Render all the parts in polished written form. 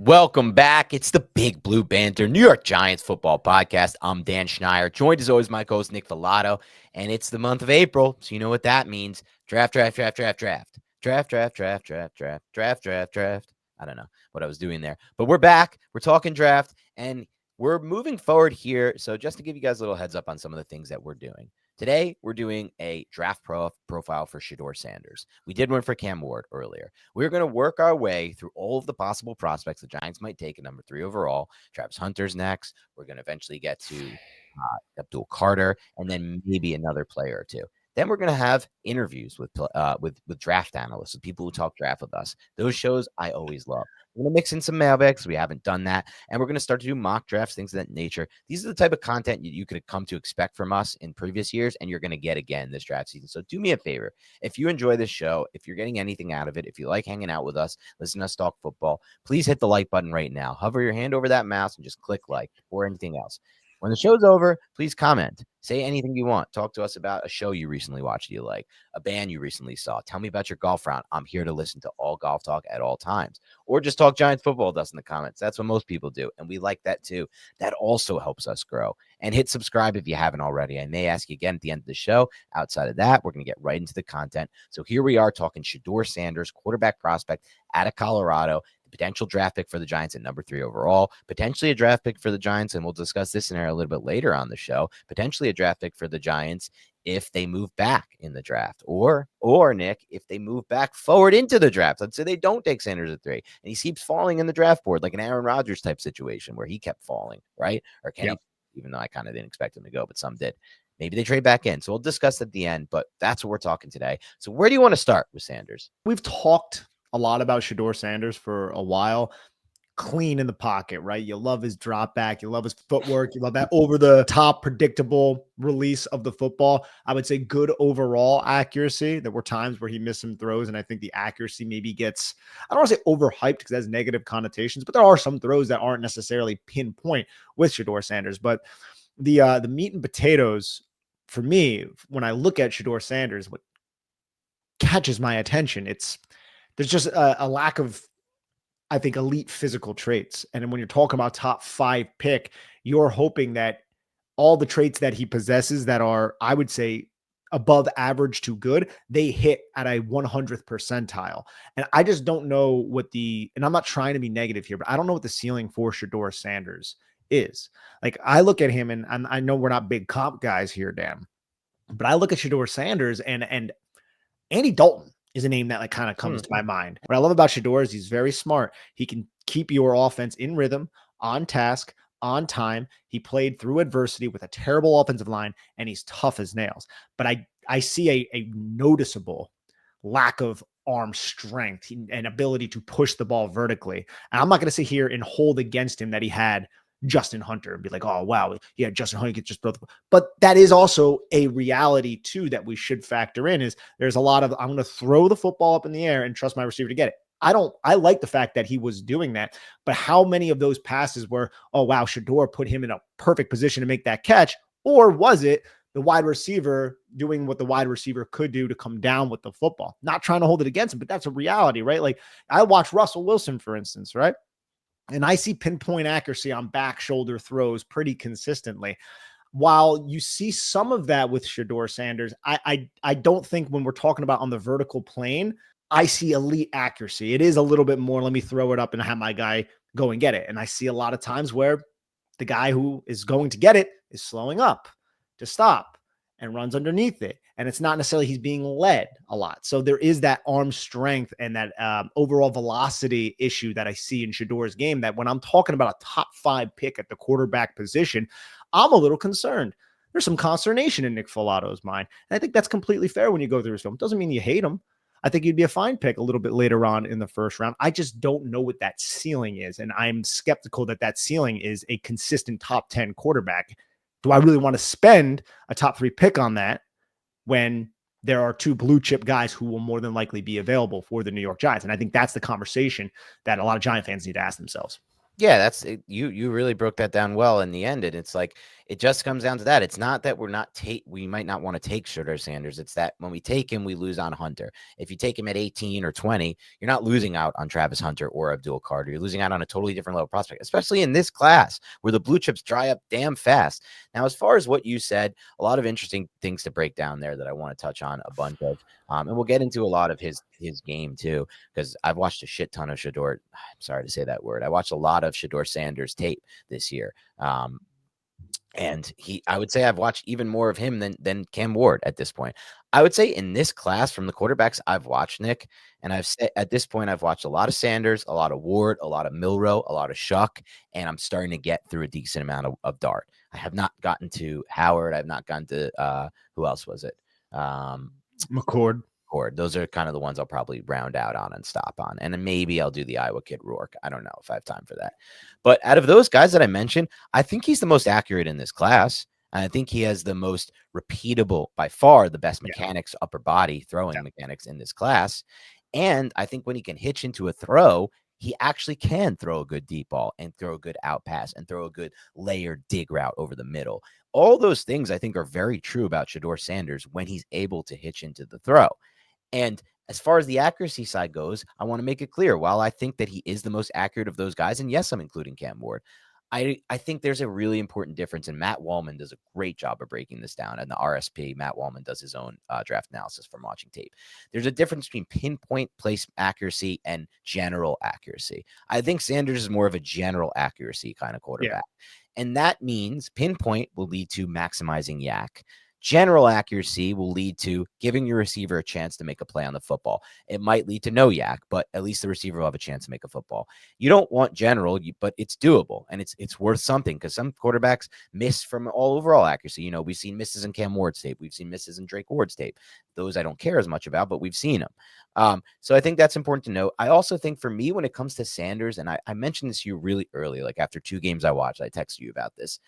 Welcome back. It's the Big Blue Banter New York Giants football podcast. I'm Dan Schneier, joined as always my co-host Nick Filato, and it's the month of April, so you know what that means. Draft. Draft. I don't know what I was doing there, but we're back. We're talking draft, and we're moving forward here. So just to give you guys a little heads up on some of the things that we're doing. Today, we're doing a draft profile for Shedeur Sanders. We did one for Cam Ward earlier. We're going to work our way through all of the possible prospects the Giants might take at number 3 overall. Travis Hunter's next. We're going to eventually get to Abdul Carter, and then maybe another player or two. Then we're going to have interviews with draft analysts, with people who talk draft with us. Those shows I always love. We're going to mix in some mailbags. We haven't done that. And we're going to start to do mock drafts, things of that nature. These are the type of content you could come to expect from us in previous years, and you're going to get again this draft season. So do me a favor. If you enjoy this show, if you're getting anything out of it, if you like hanging out with us, listen to us talk football, please hit the like button right now. Hover your hand over that mouse and just click like or anything else. When the show's over, please comment. Say anything you want. Talk to us about a show you recently watched you like, a band you recently saw. Tell me about your golf round. I'm here to listen to all golf talk at all times. Or just talk Giants football with us in the comments. That's what most people do, and we like that too. That also helps us grow. And hit subscribe if you haven't already. I may ask you again at the end of the show. Outside of that, we're going to get right into the content. So here we are talking Shedeur Sanders, quarterback prospect out of Colorado. Potential draft pick for the Giants at number 3 overall, potentially a draft pick for the Giants, and we'll discuss this scenario a little bit later on the show, potentially a draft pick for the Giants if they move back in the draft, or Nick, if they move back forward into the draft. Let's say they don't take Sanders at 3 and he keeps falling in the draft board, like an Aaron Rodgers type situation where he kept falling, right? Or Kenny, even though I kind of didn't expect him to go, but some did. Maybe they trade back in. So we'll discuss at the end, but that's what we're talking today. So where do you want to start with Sanders? We've talked a lot about Shedeur Sanders for a while. Clean in the pocket, right? You love his drop back. You love his footwork. You love that over the top, predictable release of the football. I would say good overall accuracy. There were times where he missed some throws, and I think the accuracy maybe gets, I don't want to say overhyped because it has negative connotations, but there are some throws that aren't necessarily pinpoint with Shedeur Sanders. But the meat and potatoes for me, when I look at Shedeur Sanders, what catches my attention, there's just a lack of, I think, elite physical traits. And when you're talking about top 5 pick, you're hoping that all the traits that he possesses that are, I would say, above average to good, they hit at a 100th percentile. And I just don't know and I'm not trying to be negative here, but I don't know what the ceiling for Shedeur Sanders is. Like, I look at him, and I know we're not big comp guys here, Dan, but I look at Shedeur Sanders and Andy Dalton is a name that like kind of comes to my mind. What I love about Shedeur is he's very smart. He can keep your offense in rhythm, on task, on time. He played through adversity with a terrible offensive line, and he's tough as nails. But I see a noticeable lack of arm strength and ability to push the ball vertically. And I'm not going to sit here and hold against him that he had Justin Hunter and be like, oh, wow, yeah, Justin Hunter gets just both. But that is also a reality, too, that we should factor in is there's a lot of, I'm going to throw the football up in the air and trust my receiver to get it. I like the fact that he was doing that, but how many of those passes were, oh, wow, Shedeur put him in a perfect position to make that catch? Or was it the wide receiver doing what the wide receiver could do to come down with the football? Not trying to hold it against him, but that's a reality, right? Like, I watch Russell Wilson, for instance, right? And I see pinpoint accuracy on back shoulder throws pretty consistently. While you see some of that with Shedeur Sanders, I don't think when we're talking about on the vertical plane, I see elite accuracy. It is a little bit more, let me throw it up and have my guy go and get it. And I see a lot of times where the guy who is going to get it is slowing up to stop and runs underneath it. And it's not necessarily he's being led a lot. So there is that arm strength and that overall velocity issue that I see in Shedeur's game, that when I'm talking about a top 5 pick at the quarterback position, I'm a little concerned. There's some consternation in Nick Filato's mind. And I think that's completely fair when you go through his film. Doesn't mean you hate him. I think he'd be a fine pick a little bit later on in the first round. I just don't know what that ceiling is. And I'm skeptical that ceiling is a consistent top 10 quarterback. Do I really want to spend a top 3 pick on that when there are 2 blue chip guys who will more than likely be available for the New York Giants? And I think that's the conversation that a lot of Giant fans need to ask themselves. Yeah, that's it. You really broke that down well in the end. And it's like, It just comes down to that. It's not that we might not want to take Shedeur Sanders. It's that when we take him, we lose on Hunter. If you take him at 18 or 20, you're not losing out on Travis Hunter or Abdul Carter. You're losing out on a totally different level prospect, especially in this class where the blue chips dry up damn fast. Now, as far as what you said, a lot of interesting things to break down there that I want to touch on a bunch of. And we'll get into a lot of his game too, because I've watched a shit ton of Shador. I'm sorry to say that word. I watched a lot of Shedeur Sanders tape this year. And I would say I've watched even more of him than Cam Ward at this point. I would say in this class from the quarterbacks I've watched, Nick, and I've said at this point I've watched a lot of Sanders, a lot of Ward, a lot of Milrow, a lot of Shuck, and I'm starting to get through a decent amount of Dart. I have not gotten to Howard. I've not gotten to who else was it? McCord. Those are kind of the ones I'll probably round out on and stop on. And then maybe I'll do the Iowa kid Rourke. I don't know if I have time for that. But out of those guys that I mentioned, I think he's the most accurate in this class. And I think he has the most repeatable, by far the best mechanics, upper body throwing mechanics in this class. And I think when he can hitch into a throw, he actually can throw a good deep ball and throw a good out pass and throw a good layered dig route over the middle. All those things I think are very true about Shedeur Sanders when he's able to hitch into the throw. And as far as the accuracy side goes, I want to make it clear, while I think that he is the most accurate of those guys, and yes, I'm including Cam Ward, I think there's a really important difference, and Matt Wallman does a great job of breaking this down. And the RSP, Matt Wallman does his own draft analysis from watching tape. There's a difference between pinpoint place accuracy and general accuracy. I think Sanders is more of a general accuracy kind of quarterback. And that means pinpoint will lead to maximizing yak. General accuracy will lead to giving your receiver a chance to make a play on the football. It might lead to no yak, but at least the receiver will have a chance to make a football. You don't want general, but it's doable, and it's worth something, because some quarterbacks miss from all overall accuracy. You know, we've seen misses in Cam Ward's tape. We've seen misses in Drake Ward's tape. Those I don't care as much about, but we've seen them. So I think that's important to note. I also think for me, when it comes to Sanders, and I mentioned this to you really early, like after 2 games I watched, I texted you about this.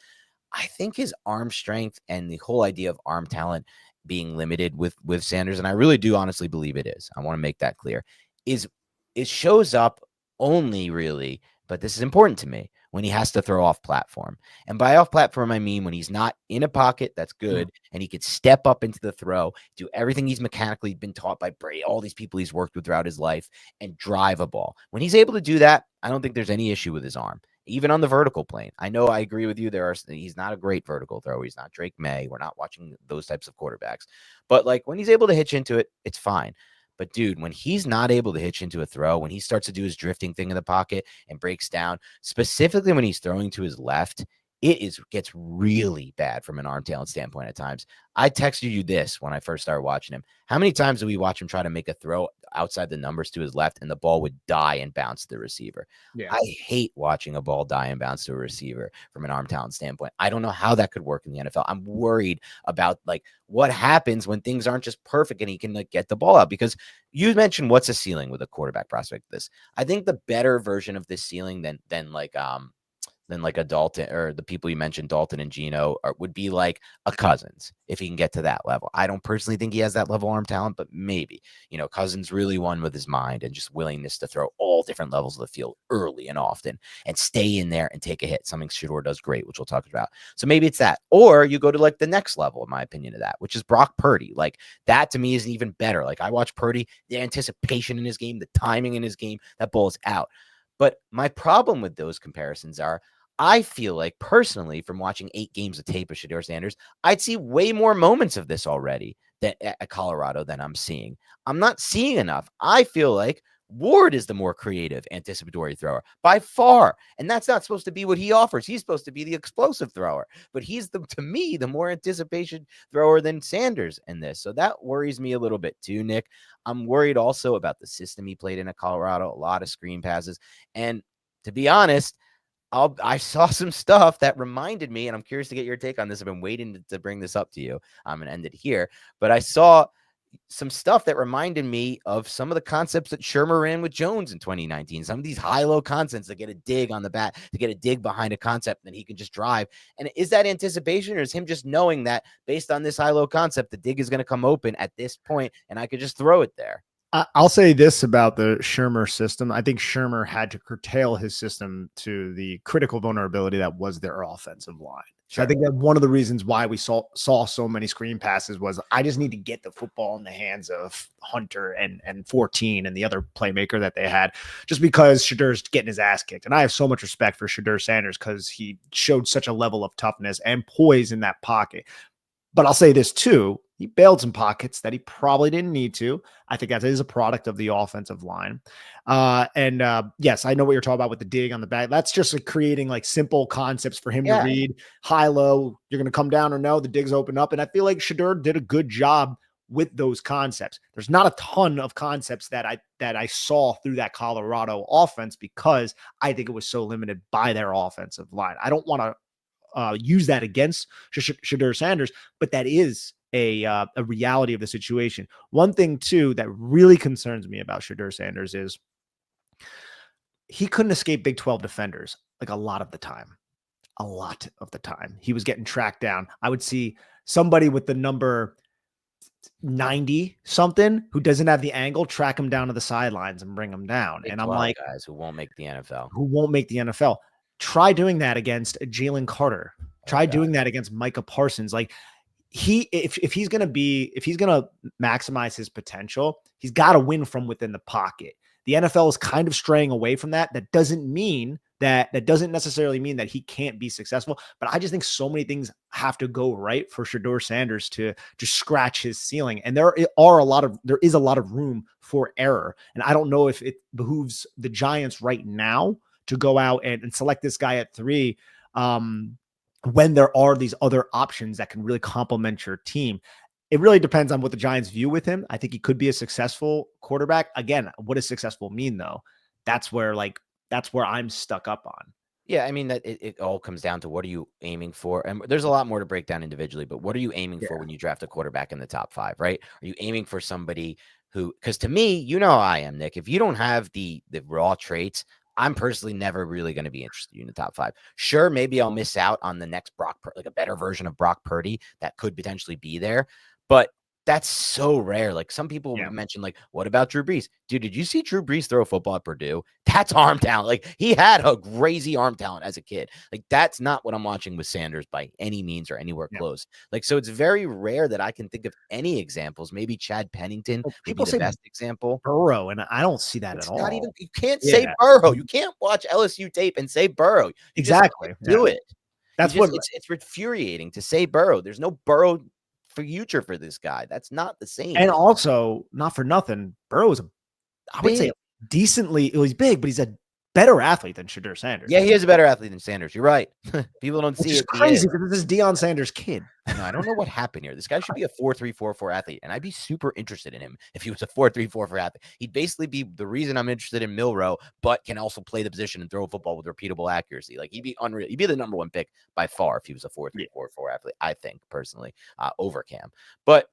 I think his arm strength and the whole idea of arm talent being limited with Sanders, and I really do honestly believe it is. I want to make that clear. Is it shows up only really, but this is important to me, when he has to throw off platform. And by off platform, I mean when he's not in a pocket that's good and he could step up into the throw, do everything he's mechanically been taught by Brady, all these people he's worked with throughout his life, and drive a ball. When he's able to do that, I don't think there's any issue with his arm. Even on the vertical plane. I know I agree with you. He's not a great vertical thrower. He's not Drake May. We're not watching those types of quarterbacks. But like when he's able to hitch into it, it's fine. But dude, when he's not able to hitch into a throw, when he starts to do his drifting thing in the pocket and breaks down, specifically when he's throwing to his left, gets really bad from an arm talent standpoint at times. I texted you this when I first started watching him. How many times do we watch him try to make a throw outside the numbers to his left and the ball would die and bounce to the receiver? I hate watching a ball die and bounce to a receiver from an arm talent standpoint. I don't know how that could work in the NFL. I'm worried about like what happens when things aren't just perfect and he can like get the ball out, because you mentioned what's a ceiling with a quarterback prospect. I think the better version of this ceiling than like a Dalton, or the people you mentioned, Dalton and Geno, would be like a Cousins, if he can get to that level. I don't personally think he has that level of arm talent, but maybe, Cousins really won with his mind and just willingness to throw all different levels of the field early and often and stay in there and take a hit. Something Shador does great, which we'll talk about. So maybe it's that, or you go to like the next level, in my opinion, of that, which is Brock Purdy. Like that to me is even better. Like I watch Purdy, the anticipation in his game, the timing in his game, that ball is out. But my problem with those comparisons are, I feel like personally, from watching 8 games of tape of Shedeur Sanders, I'd see way more moments of this already at Colorado than I'm seeing. I'm not seeing enough. I feel like Ward is the more creative anticipatory thrower by far. And that's not supposed to be what he offers. He's supposed to be the explosive thrower, but he's to me, the more anticipation thrower than Sanders in this. So that worries me a little bit too, Nick. I'm worried also about the system he played in at Colorado, a lot of screen passes. And to be honest, I saw some stuff that reminded me, and I'm curious to get your take on this. I've been waiting to bring this up to you. I'm going to end it here. But I saw some stuff that reminded me of some of the concepts that Shermer ran with Jones in 2019. Some of these high-low concepts that get a dig on the bat, to get a dig behind a concept that he can just drive. And is that anticipation, or is him just knowing that based on this high-low concept, the dig is going to come open at this point and I could just throw it there? I'll say this about the Shermer system. I think Shermer had to curtail his system to the critical vulnerability that was their offensive line. So I Sure. think that one of the reasons why we saw so many screen passes was I just need to get the football in the hands of Hunter and 14 and the other playmaker that they had, just because Shedur's getting his ass kicked. And I have so much respect for Shedeur Sanders because he showed such a level of toughness and poise in that pocket. But I'll say this too. He bailed some pockets that he probably didn't need to. I think that is a product of the offensive line. Yes, I know what you're talking about with the dig on the back. That's just like creating like simple concepts for him to Yeah. read. High, low, you're going to come down or no, the digs open up. And I feel like Shedeur did a good job with those concepts. There's not a ton of concepts that I saw through that Colorado offense because I think it was so limited by their offensive line. I don't want to use that against Shedeur Sanders, but that is a reality of the situation. One thing too that really concerns me about Shedeur Sanders is he couldn't escape Big 12 defenders like a lot of the time. A lot of the time, he was getting tracked down. I would see somebody with the number 90 something who doesn't have the angle track him down to the sidelines and bring him down. Big And I'm 12 like, guys who won't make the NFL. who won't make the NFL? Try doing that against Jalen Carter. Oh Try God. doing that against Micah Parsons. Like if he's gonna maximize his potential, he's got to win from within the pocket. The NFL is kind of straying away from that. That doesn't necessarily mean that he can't be successful. But I just think so many things have to go right for Shedeur Sanders to scratch his ceiling. And there is a lot of room for error. And I don't know if it behooves the Giants right now to go out and select this guy at 3. When there are these other options that can really complement your team. It really depends on what the Giants view with him. I think he could be a successful quarterback. Again, what does successful mean though? That's where I'm stuck up on. Yeah, I mean that it all comes down to what are you aiming for, and there's a lot more to break down individually. But what are you aiming Yeah. for when you draft a quarterback in the top 5? Right? Are you aiming for somebody who? Because to me, you know how I am, Nick. If you don't have the raw traits, I'm personally never really going to be interested in the top 5. Sure, maybe I'll miss out on the next like a better version of Brock Purdy that could potentially be there, but that's so rare. Like some people Yeah. mention, like, what about Drew Brees? Dude, did you see Drew Brees throw a football at Purdue? That's arm talent. Like he had a crazy arm talent as a kid. Like that's not what I'm watching with Sanders by any means or anywhere Yeah. close. Like, so it's very rare that I can think of any examples. Maybe Chad Pennington Well, would be people the say best example. Burrow, and I don't see that at It's not even, all. you can't say Yeah. Burrow. You can't watch LSU tape and say Burrow. You just Exactly. can't Yeah. do it. You That's just, what it's infuriating to say Burrow. There's no Burrow future for this guy. That's not the same. and also not for nothing, Burrow is I would say Big. he's big, but he's a better athlete than Shedeur Sanders. Yeah, he is a better athlete than Sanders. You're right. People don't Which see is it. He is. crazy because this is Deion Sanders' kid. I don't know what happened here. This guy should be a 4.344 athlete, and I'd be super interested in him if he was a 4.344 athlete. He'd basically be the reason I'm interested in Milrow, but can also play the position and throw a football with repeatable accuracy. Like he'd be unreal. He'd be the number 1 pick by far if he was a 4.344 athlete. I think personally, over Cam. But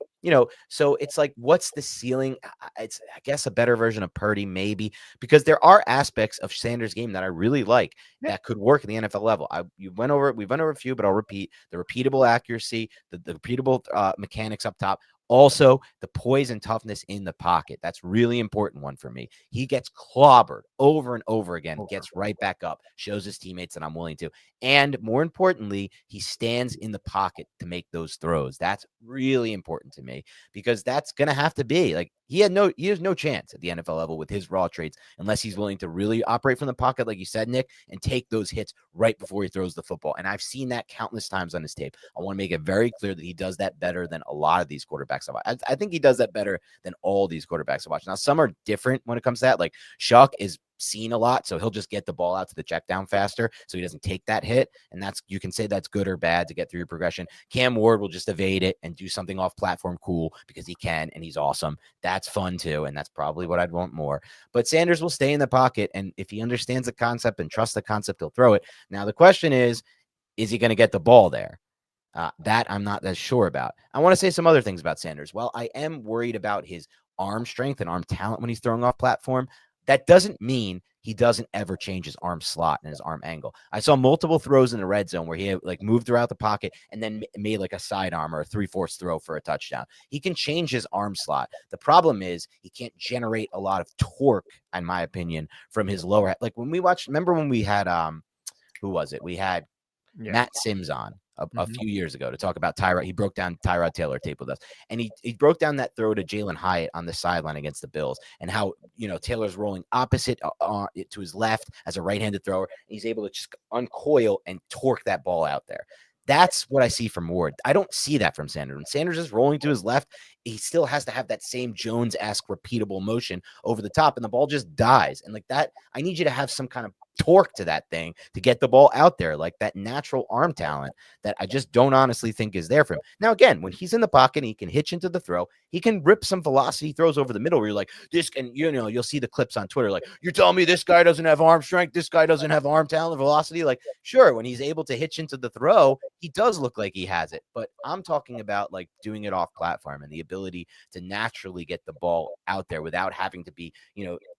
so it's like, what's the ceiling? It's, I guess, a better version of Purdy, maybe, because there are aspects of Sanders' game that I really like that could work at the NFL level. We went over a few, but I'll repeat: the repeatable accuracy, the repeatable mechanics up top. Also, the poise and toughness in the pocket. That's really important one for me. He gets clobbered over and over again, gets right back up, shows his teammates that I'm willing to. And more importantly, he stands in the pocket to make those throws. That's really important to me because that's going to have to be like he has no chance at the NFL level with his raw traits unless he's willing to really operate from the pocket, like you said, Nick, and take those hits right before he throws the football. And I've seen that countless times on his tape. I want to make it very clear that he does that better than a lot of these quarterbacks I watch. I think he does that better than all these quarterbacks I watch. Now, some are different when it comes to that. Like Shuck is seen a lot, so he'll just get the ball out to the check down faster so he doesn't take that hit. And that's, you can say that's good or bad to get through your progression. Cam Ward will just evade it and do something off platform cool because he can and he's awesome. That's fun too, and that's probably what I'd want more. But Sanders will stay in the pocket, and if he understands the concept and trusts the concept, he'll throw it. Now the question is he going to get the ball there? That I'm not as sure about. I want to say some other things about Sanders. Well, I am worried about his arm strength and arm talent when he's throwing off platform. That doesn't mean he doesn't ever change his arm slot and his arm angle. I saw multiple throws in the red zone where he had, like, moved throughout the pocket and then made like a sidearm or a 3/4 throw for a touchdown. He can change his arm slot. The problem is he can't generate a lot of torque, in my opinion, from his lower. Like when we watched, remember when we had who was it? We had Matt Sims on a few years ago to talk about Tyrod. He broke down Tyrod Taylor tape with us, and he broke down that throw to Jalen Hyatt on the sideline against the Bills, and how Taylor's rolling opposite to his left as a right-handed thrower, and he's able to just uncoil and torque that ball out there. That's what I see from Ward. I don't see that from Sanders. When Sanders is rolling to his left, he still has to have that same Jones-esque repeatable motion over the top, and the ball just dies. And like that, I need you to have some kind of torque to that thing to get the ball out there, like that natural arm talent that I just don't honestly think is there for him. Now, again, when he's in the pocket and he can hitch into the throw, he can rip some velocity throws over the middle where you're like, this, and you'll see the clips on Twitter, like, you're telling me this guy doesn't have arm strength, this guy doesn't have arm talent, velocity. Like, sure, when he's able to hitch into the throw, he does look like he has it. But I'm talking about like doing it off platform and the ability to naturally get the ball out there without having to be,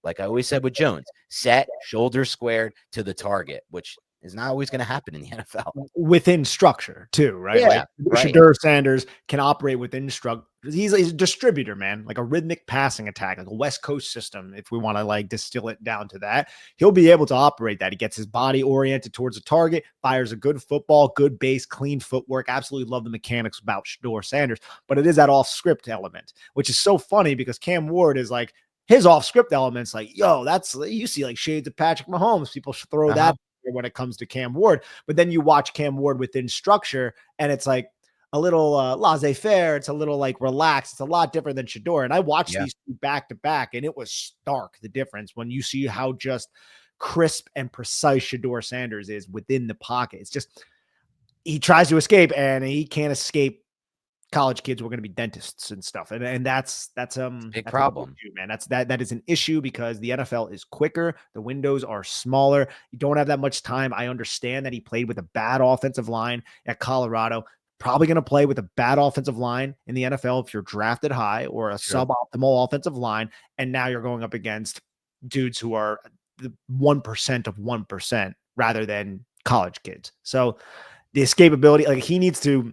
like I always said with Jones, set, shoulders squared to the target, which is not always going to happen in the NFL. Within structure too, right? Yeah, like right. Shedeur Sanders can operate within structure. He's a distributor, man, like a rhythmic passing attack, like a West Coast system. If we want to like distill it down to that, he'll be able to operate that. He gets his body oriented towards the target, fires a good football, good base, clean footwork. Absolutely love the mechanics about Shedeur Sanders, but it is that off script element, which is so funny because Cam Ward is like his off script elements. Like, yo, that's, you see like shades of Patrick Mahomes. People should throw that when it comes to Cam Ward, but then you watch Cam Ward within structure and it's like a little laissez-faire. It's a little like relaxed. It's a lot different than Shedeur. And I watched these two back to back and it was stark, the difference when you see how just crisp and precise Shedeur Sanders is within the pocket. It's just, he tries to escape and he can't escape college kids were going to be dentists and stuff. And that's a big problem, issue, man. That is an issue because the NFL is quicker. The windows are smaller. You don't have that much time. I understand that he played with a bad offensive line at Colorado, probably going to play with a bad offensive line in the NFL if you're drafted high, or a suboptimal offensive line. And now you're going up against dudes who are the 1% of 1% rather than college kids. So the escapability, like he needs to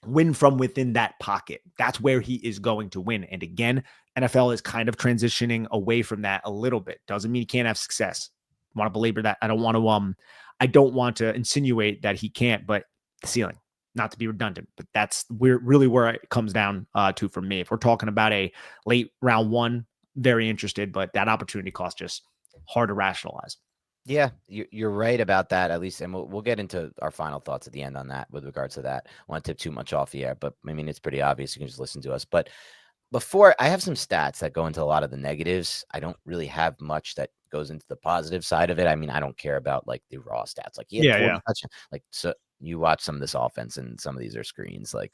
win from within that pocket. That's where he is going to win. And again, NFL is kind of transitioning away from that a little bit. Doesn't mean he can't have success. I want to belabor that. I don't want to insinuate that he can't, but the ceiling, not to be redundant, but that's really where it comes down to for me. If we're talking about a late round one, very interested, but that opportunity cost just hard to rationalize. Yeah, you're right about that, at least. And we'll get into our final thoughts at the end on that with regards to that. I don't want to tip too much off the air, but I mean, it's pretty obvious. You can just listen to us. But before, I have some stats that go into a lot of the negatives. I don't really have much that goes into the positive side of it. I mean, I don't care about like the raw stats. Like, like, so you watch some of this offense and some of these are screens. Like,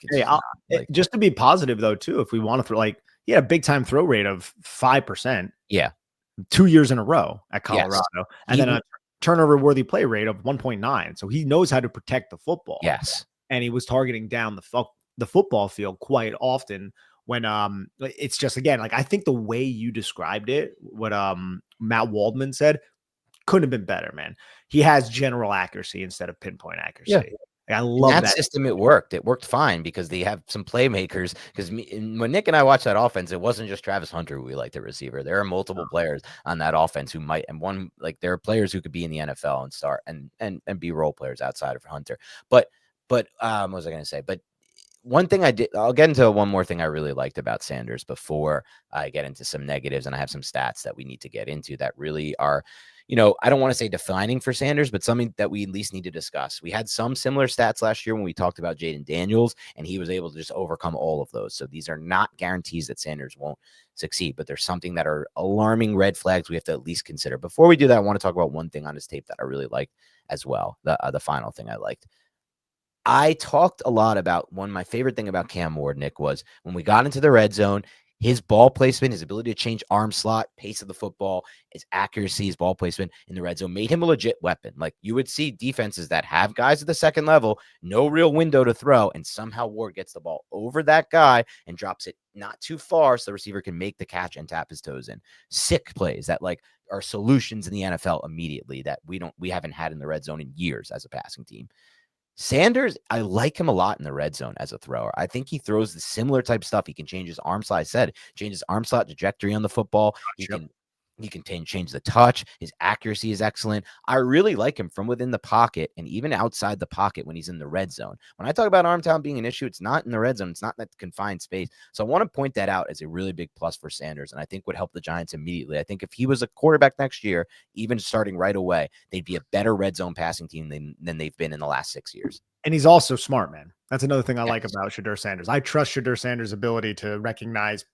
it's just to be positive though, too, if we want to throw, like, he had a big time throw rate of 5%. Yeah. 2 years in a row at Colorado, and then a turnover worthy play rate of 1.9. So he knows how to protect the football. Yes. And he was targeting down the football field quite often when it's just, again, like I think the way you described it, what Matt Waldman said, couldn't have been better, man. He has general accuracy instead of pinpoint accuracy. Yeah. I love that system. It worked fine because they have some playmakers. Because when Nick and I watched that offense, it wasn't just Travis Hunter who we like the receiver. There are multiple players on that offense who might, and one, like, there are players who could be in the NFL and start and be role players outside of Hunter. But what was I going to say? But one thing I'll get into one more thing I really liked about Sanders before I get into some negatives, and I have some stats that we need to get into that really are, I don't want to say defining for Sanders, but something that we at least need to discuss. We had some similar stats last year when we talked about Jaden Daniels, and he was able to just overcome all of those. So these are not guarantees that Sanders won't succeed, but there's something that are alarming red flags we have to at least consider. Before we do that, I want to talk about one thing on his tape that I really liked as well. The final thing I liked. I talked a lot about my favorite thing about Cam Ward, Nick, was when we got into the red zone, his ball placement, his ability to change arm slot, pace of the football, his accuracy, his ball placement in the red zone made him a legit weapon. Like, you would see defenses that have guys at the second level, no real window to throw, and somehow Ward gets the ball over that guy and drops it not too far so the receiver can make the catch and tap his toes in. Sick plays that like are solutions in the NFL immediately that we haven't had in the red zone in years as a passing team. Sanders, I like him a lot in the red zone as a thrower. I think he throws the similar type stuff. He can change his arm slot. I said, change his arm slot trajectory on the football. He can He can change the touch. His accuracy is excellent. I really like him from within the pocket and even outside the pocket when he's in the red zone. When I talk about arm talent being an issue, it's not in the red zone. It's not in that confined space. So I want to point that out as a really big plus for Sanders, and I think would help the Giants immediately. I think if he was a quarterback next year, even starting right away, they'd be a better red zone passing team than they've been in the last 6 years. And he's also smart, man. That's another thing I like Yes. about Shedeur Sanders. I trust Shedeur Sanders' ability to recognize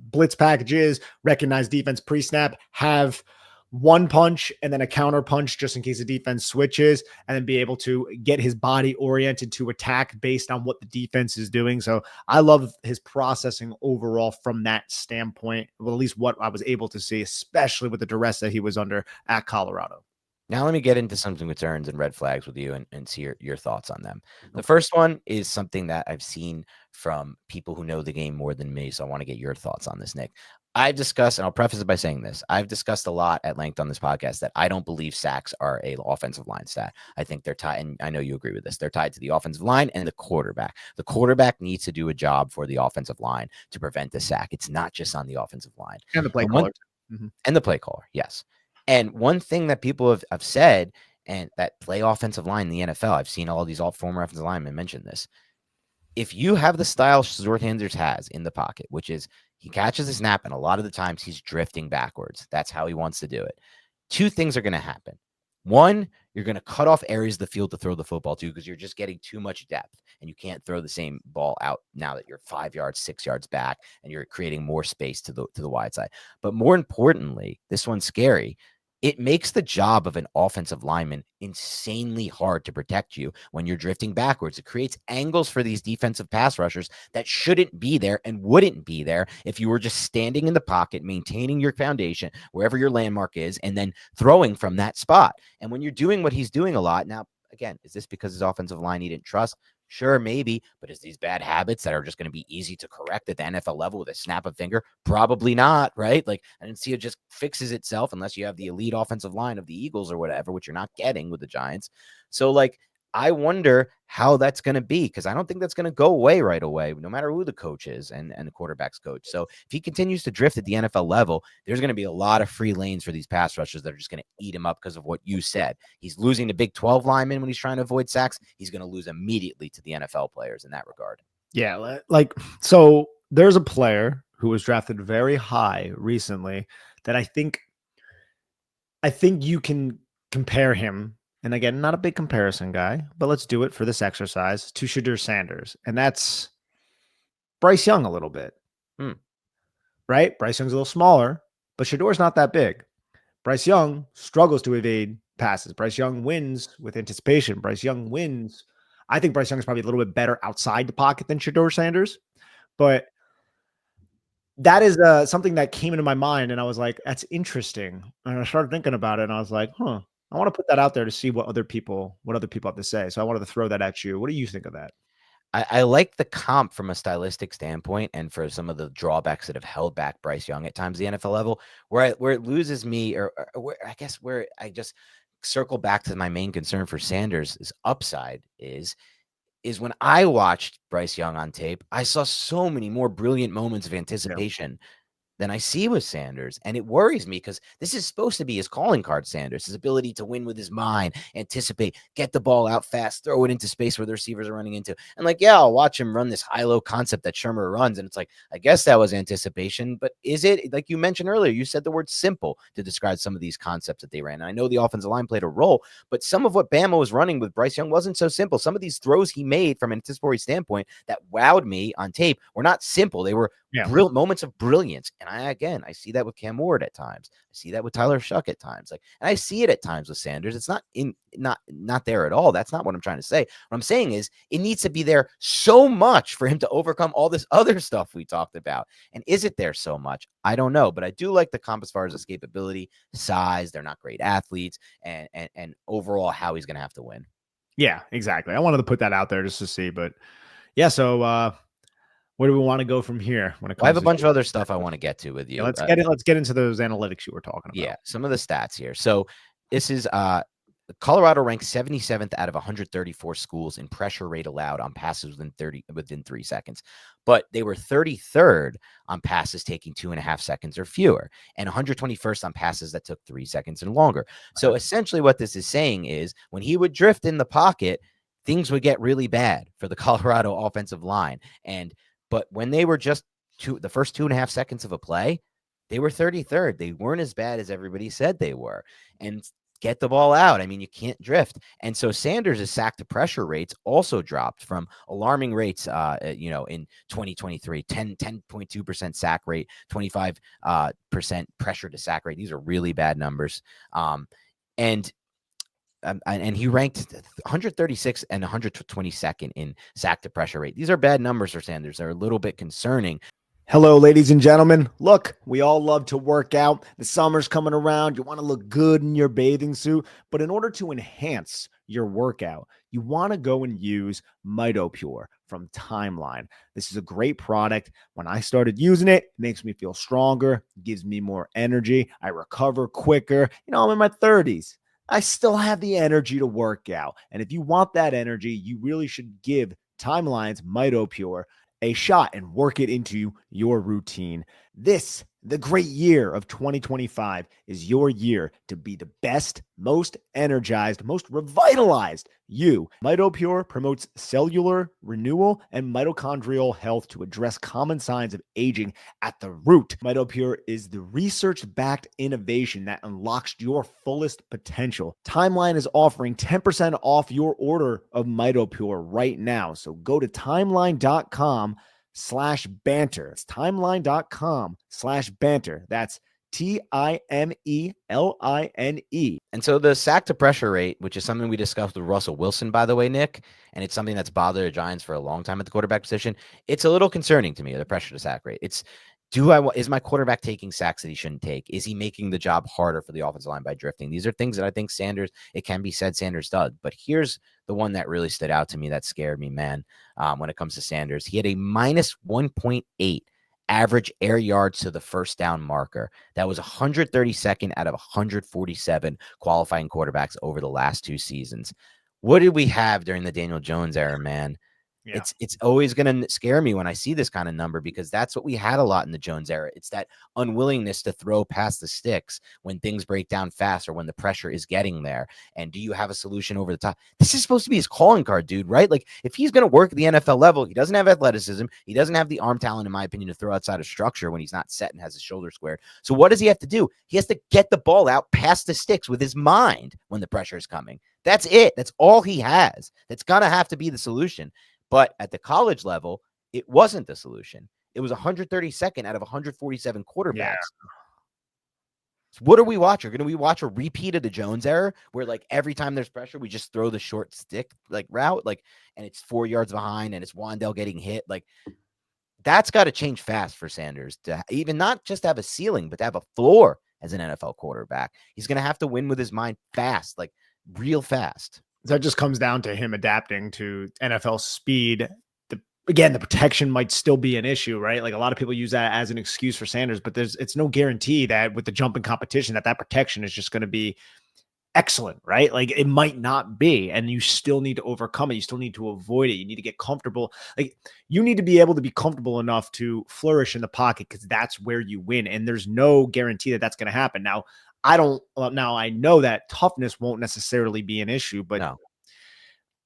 blitz packages, recognize defense pre-snap, have one punch and then a counter punch just in case the defense switches, and then be able to get his body oriented to attack based on what the defense is doing. So I love his processing overall from that standpoint. Well, at least what I was able to see, especially with the duress that he was under at Colorado. Now, let me get into some concerns and red flags with you and see your thoughts on them. The first one is something that I've seen from people who know the game more than me. So I want to get your thoughts on this, Nick. I've discussed, and I'll preface it by saying this, I've discussed a lot at length on this podcast that I don't believe sacks are a offensive line stat. I think they're tied, and I know you agree with this, they're tied to the offensive line and the quarterback. The quarterback needs to do a job for the offensive line to prevent the sack. It's not just on the offensive line. And the play caller. And the play caller, yes. And one thing that people have said, and that play offensive line in the NFL, I've seen all these former offensive linemen mention this. If you have the style Shedeur Sanders has in the pocket, which is he catches the snap, and a lot of the times he's drifting backwards. That's how he wants to do it. Two things are going to happen. One, you're going to cut off areas of the field to throw the football to because you're just getting too much depth and you can't throw the same ball out now that you're 5 yards, 6 yards back and you're creating more space to the wide side. But more importantly, this one's scary. It makes the job of an offensive lineman insanely hard to protect you when you're drifting backwards. It creates angles for these defensive pass rushers that shouldn't be there and wouldn't be there if you were just standing in the pocket, maintaining your foundation wherever your landmark is, and then throwing from that spot. And when you're doing what he's doing a lot, now, again, is this because his offensive line he didn't trust? Sure, maybe, but is these bad habits that are just going to be easy to correct at the NFL level with a snap of finger? Probably not, right? Like, I didn't see it just fixes itself unless you have the elite offensive line of the Eagles or whatever, which you're not getting with the Giants. So, like, I wonder how that's going to be because I don't think that's going to go away right away, no matter who the coach is and the quarterback's coach. So if he continues to drift at the NFL level, there's going to be a lot of free lanes for these pass rushers that are just going to eat him up because of what you said. He's losing to Big 12 linemen when he's trying to avoid sacks. He's going to lose immediately to the NFL players in that regard. Yeah, like, so there's a player who was drafted very high recently that I think you can compare him. And again, not a big comparison guy, but let's do it for this exercise to Shedeur Sanders. And that's Bryce Young a little bit, right? Bryce Young's a little smaller, but Shedeur's not that big. Bryce Young struggles to evade passes. Bryce Young wins with anticipation. Bryce Young wins. I think Bryce Young is probably a little bit better outside the pocket than Shedeur Sanders, but that is something that came into my mind. And I was like, that's interesting. And I started thinking about it and I was like, I want to put that out there to see what other people have to say. So I wanted to throw that at you. What do you think of that? I like the comp from a stylistic standpoint and for some of the drawbacks that have held back Bryce Young at times the NFL level, where it loses me or where I guess where I just circle back to my main concern for Sanders' upside is when I watched Bryce Young on tape, I saw so many more brilliant moments of anticipation than I see with Sanders. And it worries me because this is supposed to be his calling card, Sanders, his ability to win with his mind, anticipate, get the ball out fast, throw it into space where the receivers are running into. And like, yeah, I'll watch him run this high-low concept that Shermer runs. And it's like, I guess that was anticipation, but is it, like you mentioned earlier, you said the word simple to describe some of these concepts that they ran. And I know the offensive line played a role, but some of what Bama was running with Bryce Young wasn't so simple. Some of these throws he made from an anticipatory standpoint that wowed me on tape were not simple. They were brilliant moments of brilliance. And I see that with Cam Ward at times. I see that with Tyler Shuck at times. Like, and I see it at times with Sanders. It's not there at all. That's not what I'm trying to say. What I'm saying is it needs to be there so much for him to overcome all this other stuff we talked about. And is it there so much? I don't know, but I do like the comp as far as escapability, size. They're not great athletes, and overall how he's going to have to win. Yeah, exactly. I wanted to put that out there just to see, but yeah. So, where do we want to go from here? When it comes I have a bunch of other stuff I want to get to with you. Let's get into those analytics you were talking about. Yeah, some of the stats here. So this is Colorado ranked 77th out of 134 schools in pressure rate allowed on passes within 3 seconds, but they were 33rd on passes taking 2.5 seconds or fewer, and 121st on passes that took 3 seconds and longer. So essentially, what this is saying is when he would drift in the pocket, things would get really bad for the Colorado offensive line. But when they were just the first 2.5 seconds of a play, they were 33rd. They weren't as bad as everybody said they were. And get the ball out. I mean, you can't drift. And so Sanders' sack to pressure rates also dropped from alarming rates, in 2023, 10.2% sack rate, 25% pressure to sack rate. These are really bad numbers. And he ranked 136 and 122nd in sack to pressure rate. These are bad numbers for Sanders. They're a little bit concerning. Hello, ladies and gentlemen. Look, we all love to work out. The summer's coming around. You want to look good in your bathing suit. But in order to enhance your workout, you want to go and use MitoPure from Timeline. This is a great product. When I started using it, it makes me feel stronger, gives me more energy. I recover quicker. I'm in my 30s. I still have the energy to work out. And if you want that energy, you really should give Timeline's MitoPure a shot and work it into your routine. The great year of 2025 is your year to be the best, most energized, most revitalized you. MitoPure promotes cellular renewal and mitochondrial health to address common signs of aging at the root. MitoPure is the research-backed innovation that unlocks your fullest potential. Timeline is offering 10% off your order of MitoPure right now. So go to timeline.com/banter. It's timeline.com/banter. That's TIMELINE. And so the sack to pressure rate, which is something we discussed with Russell Wilson, by the way, Nick, and it's something that's bothered the Giants for a long time at the quarterback position. It's a little concerning to me, the pressure to sack rate. Is my quarterback taking sacks that he shouldn't take? Is he making the job harder for the offensive line by drifting? These are things that I think it can be said Sanders does. But here's the one that really stood out to me that scared me, man, when it comes to Sanders. He had a minus 1.8 average air yards to the first down marker. That was 132nd out of 147 qualifying quarterbacks over the last 2 seasons. What did we have during the Daniel Jones era, man? Yeah. It's always going to scare me when I see this kind of number because that's what we had a lot in the Jones era. It's that unwillingness to throw past the sticks when things break down fast or when the pressure is getting there. And do you have a solution over the top? This is supposed to be his calling card, dude, right? Like if he's going to work at the NFL level, he doesn't have athleticism. He doesn't have the arm talent, in my opinion, to throw outside of structure when he's not set and has his shoulder squared. So what does he have to do? He has to get the ball out past the sticks with his mind when the pressure is coming. That's it. That's all he has. That's going to have to be the solution. But at the college level, it wasn't the solution. It was 132nd out of 147 quarterbacks. Yeah. So what are we watching? Going to we watch a repeat of the Jones era where like every time there's pressure, we just throw the short stick like route, and it's 4 yards behind and it's Wandell getting hit. Like that's got to change fast for Sanders to even not just have a ceiling, but to have a floor as an NFL quarterback. He's going to have to win with his mind fast, like real fast. That just comes down to him adapting to NFL speed. Again, the protection might still be an issue, right? Like a lot of people use that as an excuse for Sanders, but it's no guarantee that with the jumping competition that protection is just going to be excellent, right? Like it might not be, and you still need to overcome it. You still need to avoid it. You need to get comfortable. Like you need to be able to be comfortable enough to flourish in the pocket because that's where you win. And there's no guarantee that that's going to happen. Now I know that toughness won't necessarily be an issue, but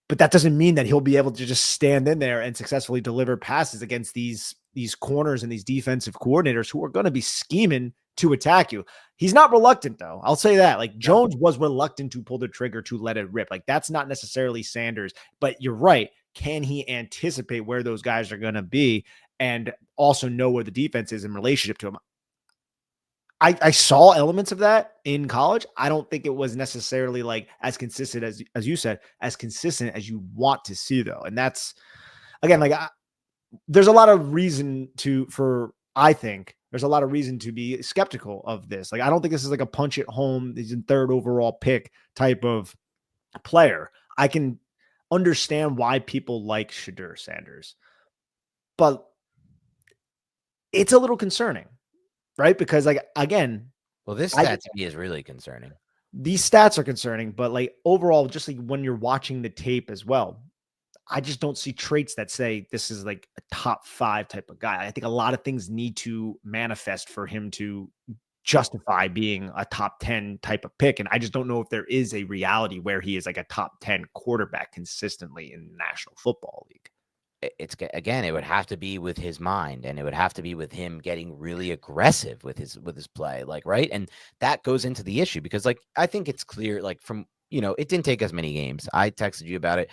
that doesn't mean that he'll be able to just stand in there and successfully deliver passes against these corners and these defensive coordinators who are going to be scheming to attack you. He's not reluctant though. I'll say that. Like Jones was reluctant to pull the trigger to let it rip. Like that's not necessarily Sanders, but you're right. Can he anticipate where those guys are going to be and also know where the defense is in relationship to him? I saw elements of that in college. I don't think it was necessarily like as consistent as you said, as consistent as you want to see though. And that's again, like there's a lot of reason I think there's a lot of reason to be skeptical of this. Like, I don't think this is like a punch it home. He's in 3rd overall pick type of player. I can understand why people like Shedeur Sanders, but it's a little concerning. Right? Because like, again, well, this stat to me is really concerning. these stats are concerning, but like overall, just like when you're watching the tape as well, I just don't see traits that say this is like a top 5 type of guy. I think a lot of things need to manifest for him to justify being a top 10 type of pick. And I just don't know if there is a reality where he is like a top 10 quarterback consistently in the National Football League. It's again, it would have to be with his mind, and it would have to be with him getting really aggressive with his play, like, right? And that goes into the issue because, like, I think it's clear, like, from, it didn't take us many games. I texted you about it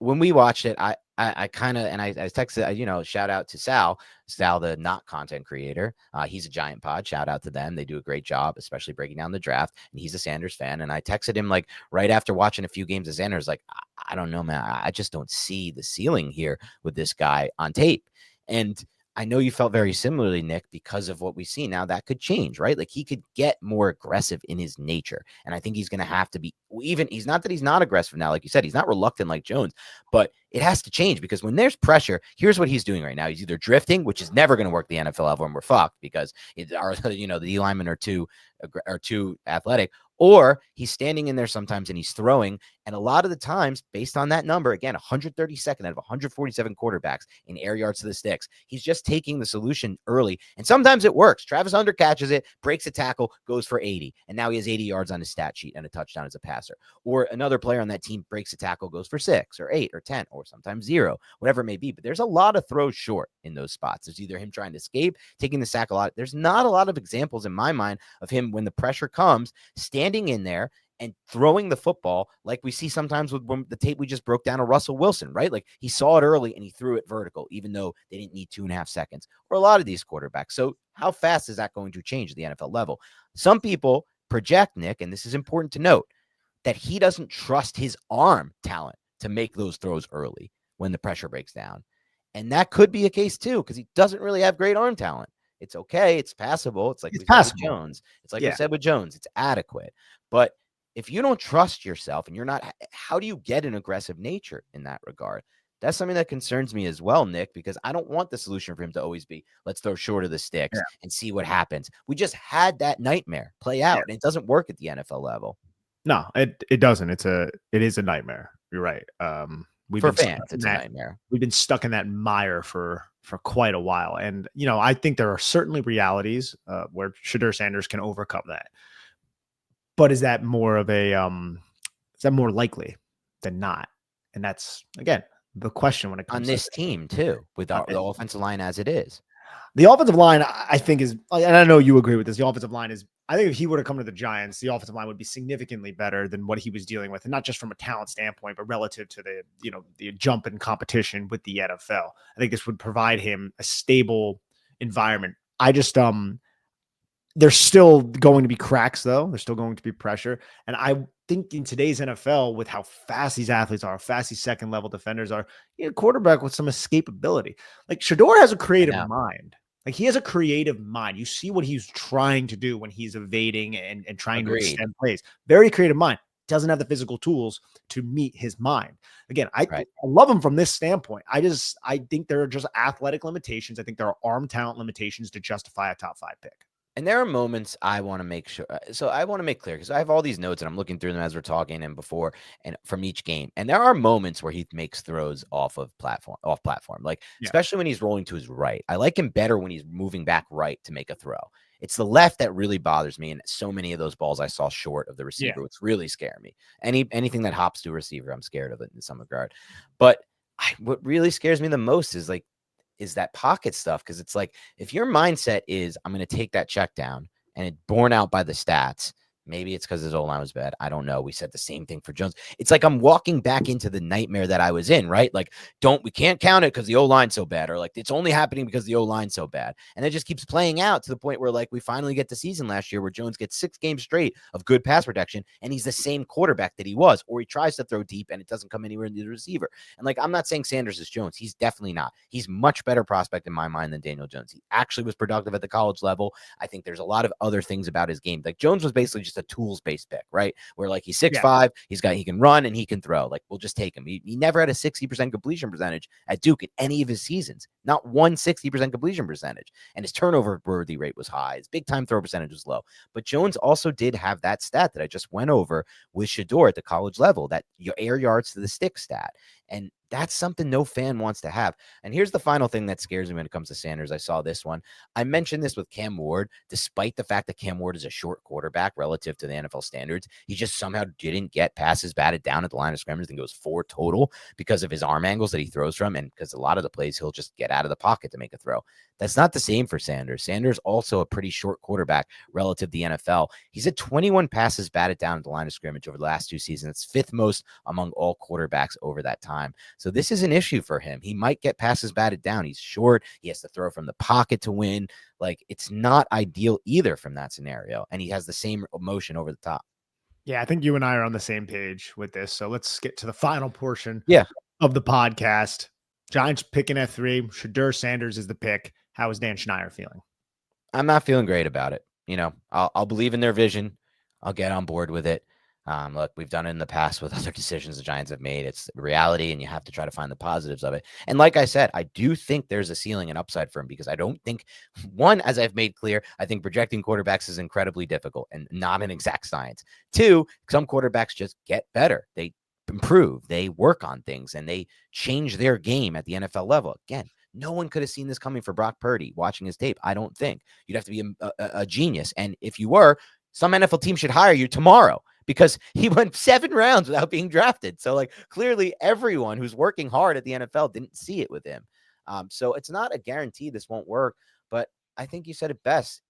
when we watched it. I kind of, and I texted, shout out to Sal, the not content creator. He's a Giant Pod. Shout out to them. They do a great job, especially breaking down the draft. And he's a Sanders fan. And I texted him like right after watching a few games of Sanders, like, I don't know, man. I just don't see the ceiling here with this guy on tape. And I know you felt very similarly, Nick, because of what we see now. That could change, right? Like, he could get more aggressive in his nature. And I think he's going to have to be, even, he's not that he's not aggressive now. Like you said, he's not reluctent like Jones, but it has to change because when there's pressure, here's what he's doing right now. He's either drifting, which is never going to work the NFL level, and we're fucked because the D linemen are too athletic, or he's standing in there sometimes and he's throwing. And a lot of the times, based on that number, again, 132nd out of 147 quarterbacks in air yards to the sticks, he's just taking the solution early. And sometimes it works. Travis Hunter catches it, breaks a tackle, goes for 80. And now he has 80 yards on his stat sheet and a touchdown as a passer. Or another player on that team breaks a tackle, goes for 6 or 8 or 10 or sometimes 0, whatever it may be. But there's a lot of throws short in those spots. There's either him trying to escape, taking the sack a lot. There's not a lot of examples in my mind of him when the pressure comes, standing in there and throwing the football like we see sometimes with the tape we just broke down of Russell Wilson, right? Like, he saw it early and he threw it vertical, even though they didn't need 2.5 seconds, or a lot of these quarterbacks. So how fast is that going to change at the NFL level? Some people project, Nick, and this is important to note, that he doesn't trust his arm talent to make those throws early when the pressure breaks down. And that could be a case too, because he doesn't really have great arm talent. It's okay. It's passable. It's like we said with Jones. It's like we said with Jones. It's adequate. But if you don't trust yourself and you're not, how do you get an aggressive nature in that regard? That's something that concerns me as well, Nick, because I don't want the solution for him to always be, let's throw short of the sticks and see what happens. We just had that nightmare play out, and it doesn't work at the NFL level. No, it doesn't. It is a nightmare. You're right. For fans, it's a nightmare. We've been stuck in that mire for quite a while. And, I think there are certainly realities where Shedeur Sanders can overcome that. But is that more of a is that more likely than not? And that's, again, the question when it comes on this team too, with the offensive line as it is. The offensive line, I think, is, and I know you agree with this, the offensive line is, I think if he were to come to the Giants, the offensive line would be significantly better than what he was dealing with. And not just from a talent standpoint, but relative to the jump in competition with the NFL. I think this would provide him a stable environment. I just, there's still going to be cracks, though. There's still going to be pressure. And I think in today's NFL, with how fast these athletes are, how fast these second-level defenders are, a quarterback with some escapability. Like, Shador has a creative mind. Like, he has a creative mind. You see what he's trying to do when he's evading and trying to extend plays. Very creative mind. Doesn't have the physical tools to meet his mind. Again, I love him from this standpoint. I think there are just athletic limitations. I think there are arm talent limitations to justify a top 5 pick. And there are moments I want to make sure. So I want to make clear, because I have all these notes and I'm looking through them as we're talking and before and from each game. And there are moments where he makes throws off platform, like especially when he's rolling to his right. I like him better when he's moving back right to make a throw. It's the left that really bothers me. And so many of those balls I saw short of the receiver, which really scare me. Anything that hops to a receiver, I'm scared of it in some regard. But what really scares me the most is that pocket stuff. Because it's like, if your mindset is, I'm going to take that check down, and it's borne out by the stats, maybe it's because his O-line was bad. I don't know. We said the same thing for Jones. It's like I'm walking back into the nightmare that I was in, right? Like, we can't count it because the O-line's so bad, or like it's only happening because the O-line's so bad. And it just keeps playing out to the point where, like, we finally get the season last year where Jones gets 6 games straight of good pass protection, and he's the same quarterback that he was, or he tries to throw deep and it doesn't come anywhere near the receiver. And like, I'm not saying Sanders is Jones. He's definitely not. He's much better prospect in my mind than Daniel Jones. He actually was productive at the college level. I think there's a lot of other things about his game. Like, Jones was basically just a tools-based pick, right? Where like he's 6'5", Yeah. he can run and he can throw. Like we'll just take him. He never had a 60% completion percentage at Duke in any of his seasons. Not one 60% completion percentage. And his turnover worthy rate was high. His big time throw percentage was low. But Jones also did have that stat that I just went over with Shedeur at the college level, that your air yards to the stick stat. And that's something no fan wants to have. And here's the final thing that scares me when it comes to Sanders. I saw this one. I mentioned this with Cam Ward, despite the fact that Cam Ward is a short quarterback relative to the NFL standards. He just somehow didn't get passes batted down at the line of scrimmage. I think it was 4 total because of his arm angles that he throws from. And because a lot of the plays, he'll just get out of the pocket to make a throw. That's not the same for Sanders. Sanders also a pretty short quarterback relative to the NFL. He's had 21 passes batted down at the line of scrimmage over the last 2 seasons. It's 5th most among all quarterbacks over that time. So this is an issue for him. He might get passes batted down. He's short. He has to throw from the pocket to win. Like it's not ideal either from that scenario. And he has the same emotion over the top. Yeah, I think you and I are on the same page with this. So let's get to the final portion Yeah. of the podcast. Giants picking at 3. Shedeur Sanders is the pick. How is Dan Schneider feeling? I'm not feeling great about it. You know, I'll believe in their vision. I'll get on board with it. Look, we've done it in the past with other decisions the Giants have made. It's reality, and you have to try to find the positives of it. And like I said, I do think there's a ceiling and upside for him because I don't think, one, as I've made clear, I think projecting quarterbacks is incredibly difficult and not an exact science. 2, some quarterbacks just get better. They improve, they work on things, and they change their game at the NFL level. Again, no one could have seen this coming for Brock Purdy watching his tape. I don't think. You'd have to be a genius. And if you were, some NFL team should hire you tomorrow because he went 7 rounds without being drafted. So like clearly everyone who's working hard at the NFL didn't see it with him. So it's not a guarantee this won't work, but I think you said it best.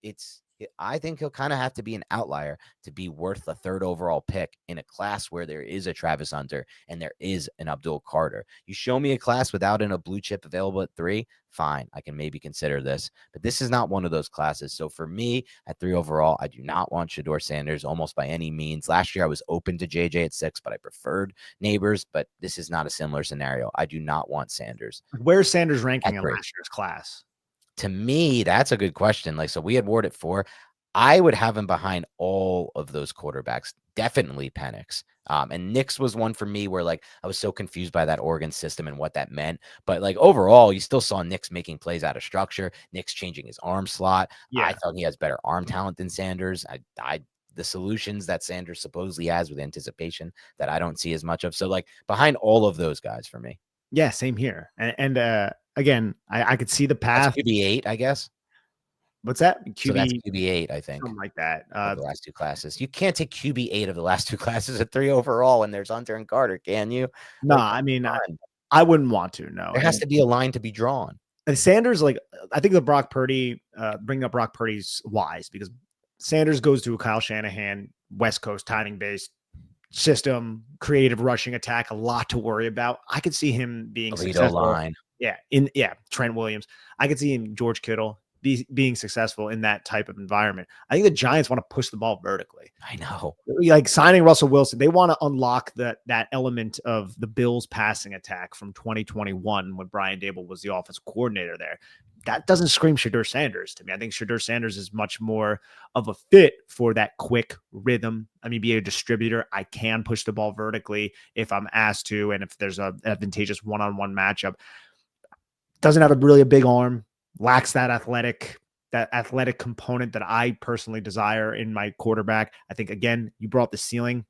I think he'll kind of have to be an outlier to be worth the 3rd overall pick in a class where there is a Travis Hunter and there is an Abdul Carter. You show me a class without a blue chip available at 3, fine, I can maybe consider this. But this is not one of those classes. So for me, at 3 overall, I do not want Shedeur Sanders almost by any means. Last year, I was open to JJ at 6, but I preferred Neighbors. But this is not a similar scenario. I do not want Sanders. Where's Sanders ranking in last year's class? To me, that's a good question. Like, so we had Ward at 4. I would have him behind all of those quarterbacks. Definitely Penix. And Nix was one for me where like I was so confused by that Oregon system and what that meant. But like overall, you still saw Nix making plays out of structure, Nix changing his arm slot. Yeah. I thought he has better arm talent than Sanders. The solutions that Sanders supposedly has with anticipation that I don't see as much of. So like behind all of those guys for me. Yeah, same here. And again, I could see the path. That's QB8, I guess. What's that? So that's QB8, I think. Something like that. The last 2 classes. You can't take QB8 of the last 2 classes at 3 overall when there's Hunter and Carter, can you? No, I mean, I wouldn't want to. No, there has to be a line to be drawn. And Sanders, like, I think the Brock Purdy, bringing up Brock Purdy's wise because Sanders goes to a Kyle Shanahan, West Coast timing based system, creative rushing attack, a lot to worry about. I could see him being successful. Line. Yeah, Trent Williams. I could see him, George Kittle, being successful in that type of environment. I think the Giants want to push the ball vertically. I know. Like signing Russell Wilson, they want to unlock that element of the Bills passing attack from 2021 when Brian Dable was the offensive coordinator there. That doesn't scream Shedeur Sanders to me. I think Shedeur Sanders is much more of a fit for that quick rhythm. I mean, be a distributor. I can push the ball vertically if I'm asked to, and if there's a advantageous one-on-one matchup. Doesn't have a big arm. Lacks that athletic component that I personally desire in my quarterback. I think, again, you brought the ceiling.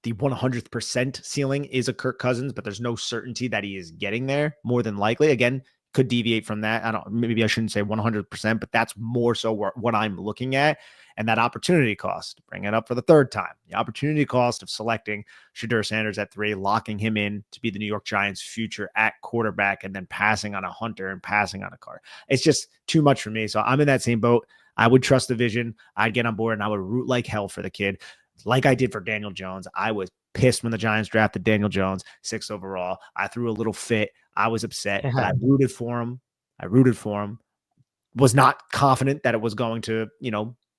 The 100th% ceiling is a Kirk Cousins, but there's no certainty that he is getting there. More than likely, again, could deviate from that. Maybe I shouldn't say 100%, but that's more so what I'm looking at. And that opportunity cost, bring it up for the 3rd time, the opportunity cost of selecting Shedeur Sanders at 3, locking him in to be the New York Giants' future at quarterback, and then passing on a Hunter and passing on a Carr. It's just too much for me. So I'm in that same boat. I would trust the vision. I'd get on board and I would root like hell for the kid, like I did for Daniel Jones. I was pissed when the Giants drafted Daniel Jones, 6th overall. I threw a little fit. I was upset, but I rooted for him. Was not confident that it was going to,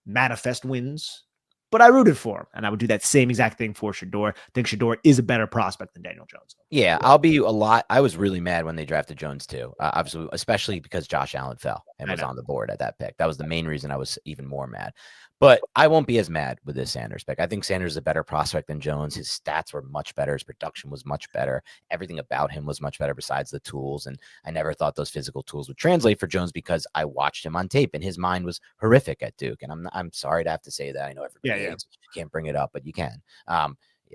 manifest wins, but I rooted for him, and I would do that same exact thing for Shedeur. I think Shedeur is a better prospect than Daniel Jones. Yeah, I was really mad when they drafted Jones too, obviously, especially because Josh Allen fell and was on the board at that pick. That was the main reason I was even more mad. But I won't be as mad with this Sanders pick. I think Sanders is a better prospect than Jones. His stats were much better. His production was much better. Everything about him was much better besides the tools. And I never thought those physical tools would translate for Jones because I watched him on tape and his mind was horrific at Duke. And I'm sorry to have to say that. I know everybody hates, can't bring it up, but you can,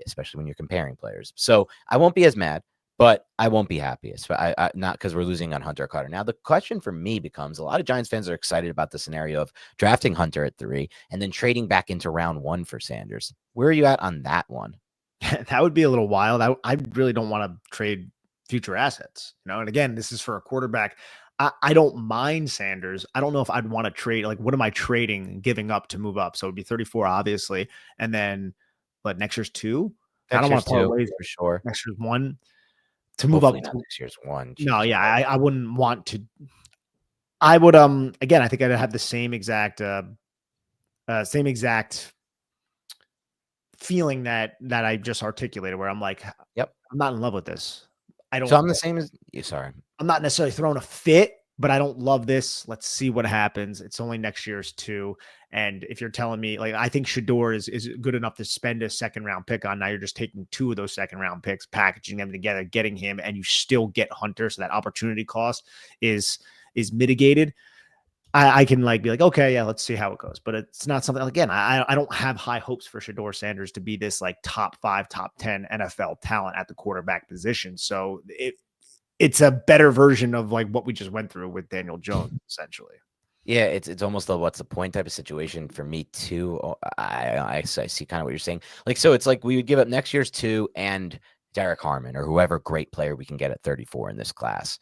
especially when you're comparing players. So I won't be as mad. But I won't be happiest. Not because we're losing on Hunter Carter. Now, the question for me becomes a lot of Giants fans are excited about the scenario of drafting Hunter at 3 and then trading back into round 1 for Sanders. Where are you at on that one? That would be a little wild. I really don't want to trade future assets, and again, this is for a quarterback. I don't mind Sanders. I don't know if I'd want to trade. Like, what am I trading, giving up to move up? So it'd be 34, obviously. And then, but next year's 2? I don't want to part ways for sure. Next year's 1 to move Hopefully up. Not next year's 1. No, Jesus yeah, I wouldn't want to. I would, again, I think I'd have the same exact feeling that I just articulated, where I'm like, Yep. I'm not in love with this. So I'm the same as you. Sorry. I'm not necessarily throwing a fit, but I don't love this. Let's see what happens. It's only next year's 2. And if you're telling me, like, I think Shedeur is good enough to spend a second round pick on, now you're just taking 2 of those second round picks, packaging them together, getting him, and you still get Hunter. So that opportunity cost is mitigated. I can be like, okay, yeah, let's see how it goes. But it's not something, again, I don't have high hopes for Shedeur Sanders to be this like top 5, top 10 NFL talent at the quarterback position. So it's a better version of like what we just went through with Daniel Jones, essentially. Yeah, it's almost a what's the point type of situation for me too. I see kind of what you're saying. Like, so it's like we would give up next year's 2 and Derek Harmon or whoever great player we can get at 34 in this class.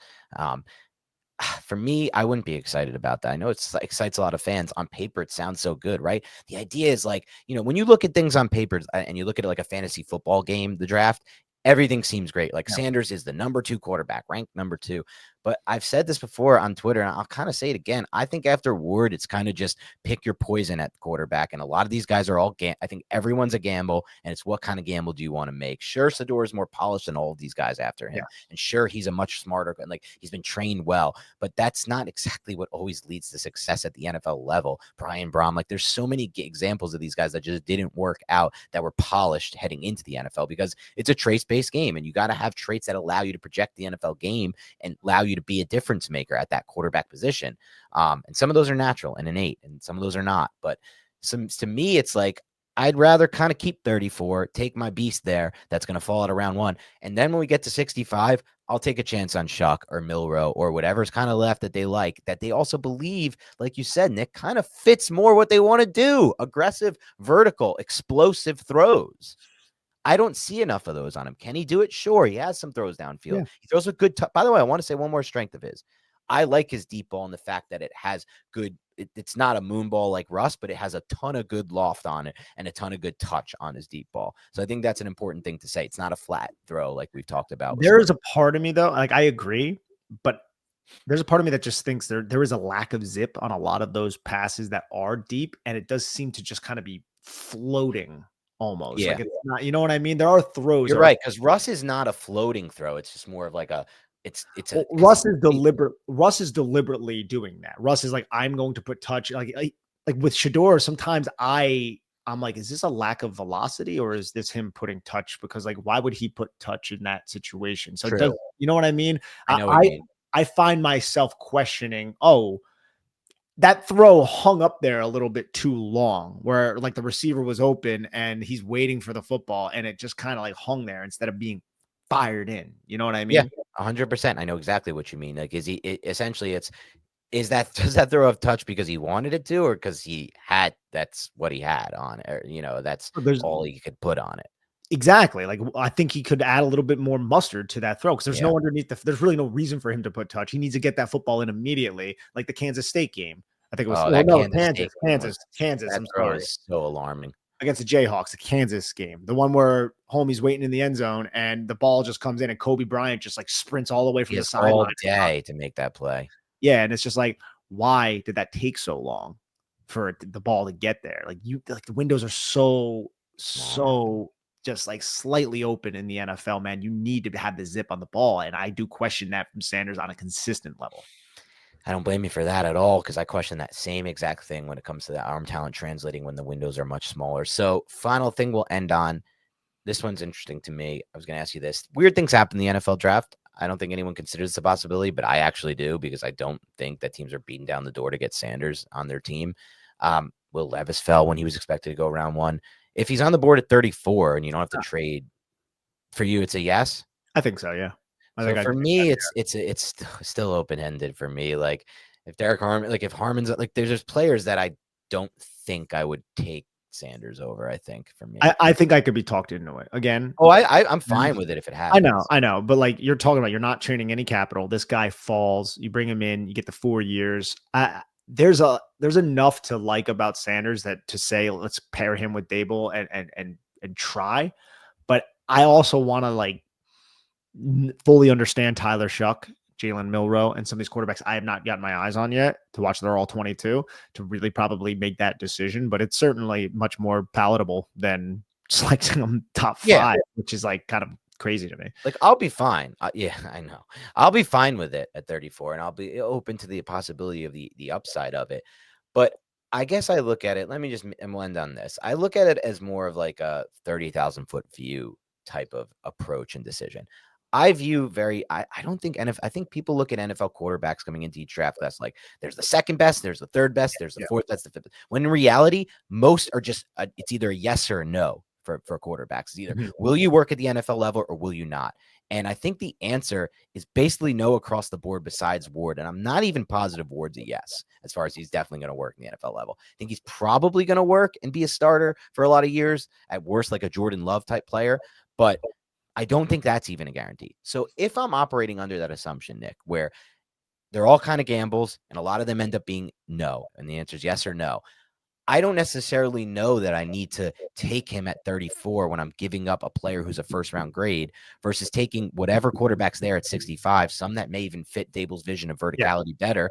For me, I wouldn't be excited about that. I know it excites a lot of fans. On paper, it sounds so good, right? The idea is like, when you look at things on paper and you look at it like a fantasy football game, the draft, everything seems great. Like Sanders is the number 2 quarterback, ranked number 2. But I've said this before on Twitter, and I'll kind of say it again. I think after Ward, it's kind of just pick your poison at quarterback. And a lot of these guys are all, I think everyone's a gamble, and it's what kind of gamble do you want to make? Sure, Shedeur is more polished than all of these guys after him. Yeah. And sure, he's a much smarter, and like he's been trained well, but that's not exactly what always leads to success at the NFL level. Brian Brom, like there's so many examples of these guys that just didn't work out that were polished heading into the NFL because it's a trace-based game, and you got to have traits that allow you to project the NFL game and allow you to be a difference maker at that quarterback position. And some of those are natural and innate, and some of those are not. But to me, it's like I'd rather kind of keep 34, take my beast there that's going to fall at around 1. And then when we get to 65, I'll take a chance on Shuck or Milrow or whatever's kind of left that they like, that they also believe, like you said, Nick, kind of fits more what they want to do. Aggressive, vertical, explosive throws. I don't see enough of those on him. Can he do it? Sure. He has some throws downfield. Yeah. He throws a good by the way, I want to say one more strength of his. I like his deep ball and the fact that it has good, it's not a moon ball like Russ, but it has a ton of good loft on it and a ton of good touch on his deep ball. So I think that's an important thing to say. It's not a flat throw like we've talked about. There is a part of me though, like I agree, but there's a part of me that just thinks there is a lack of zip on a lot of those passes that are deep, and it does seem to just kind of be floating almost. Yeah. Like it's not, you know what I mean? There are throws. You're right, because Russ is not a floating throw. It's just more of like a Russ is deliberately doing that. Russ is like, I'm going to put touch like with Shador. Sometimes I'm like, is this a lack of velocity or is this him putting touch? Because like, why would he put touch in that situation? So you know what I mean? I know what you mean. I find myself questioning, that throw hung up there a little bit too long, where like the receiver was open and he's waiting for the football and it just kind of like hung there instead of being fired in. You know what I mean? Yeah, 100%. I know exactly what you mean. Like, does that throw of touch because he wanted it to, or because that's what he had on it, or, that's all he could put on it. Exactly. Like, I think he could add a little bit more mustard to that throw because there's no underneath there's really no reason for him to put touch. He needs to get that football in immediately, like the Kansas State game. I think it was Kansas. I'm sorry. Is so alarming. Against the Jayhawks, the Kansas game, the one where homie's waiting in the end zone and the ball just comes in and Kobe Bryant just like sprints all the way from the sideline all day to make that play. Yeah, and it's just like, why did that take so long for the ball to get there? Like the windows are so just like slightly open in the NFL, man. You need to have the zip on the ball, and I do question that from Sanders on a consistent level. I don't blame you for that at all, because I question that same exact thing when it comes to the arm talent translating when the windows are much smaller. So, final thing we'll end on. This one's interesting to me. I was going to ask you this. Weird things happen in the NFL draft. I don't think anyone considers this a possibility, but I actually do, because I don't think that teams are beating down the door to get Sanders on their team. Will Levis fell when he was expected to go round 1. If he's on the board at 34 and you don't have to trade, for you, it's a yes? I think so, yeah. I So think I for could see me, that. it's still open-ended for me. Like, if Derek Harmon, like if Harmon's like, there's just players that I don't think I would take Sanders over. I think for me. I think I could be talked into it. Again, Oh, I'm fine with it if it happens. I know, but like you're talking about, you're not trading any capital. This guy falls, you bring him in, you get the 4 years. There's enough to like about Sanders that to say let's pair him with Dable and try. But I also want to like fully understand Tyler Shuck, Jalen Milrow, and some of these quarterbacks I have not gotten my eyes on yet to watch. They're all 22 to really probably make that decision, but it's certainly much more palatable than selecting them top 5, Yeah. which is like kind of crazy to me. Like, I'll be fine. Yeah, I know. I'll be fine with it at 34, and I'll be open to the possibility of the upside of it. But I guess I look at it. Let me just end on this. I look at it as more of like a 30,000-foot view type of approach and decision. I view I don't think I think people look at NFL quarterbacks coming into each draft class like there's the second best, there's the third best, there's the fourth, that's the fifth. When in reality, most are just it's either a yes or a no for quarterbacks. It's either will you work at the NFL level or will you not? And I think the answer is basically no across the board besides Ward. And I'm not even positive Ward's a yes, as far as he's definitely going to work in the NFL level. I think he's probably going to work and be a starter for a lot of years, at worst, like a Jordan Love type player. But I don't think that's even a guarantee. So if I'm operating under that assumption, Nick, where they're all kind of gambles and a lot of them end up being no, and the answer is yes or no, I don't necessarily know that I need to take him at 34 when I'm giving up a player who's a first-round grade versus taking whatever quarterback's there at 65, some that may even fit Dable's vision of verticality better,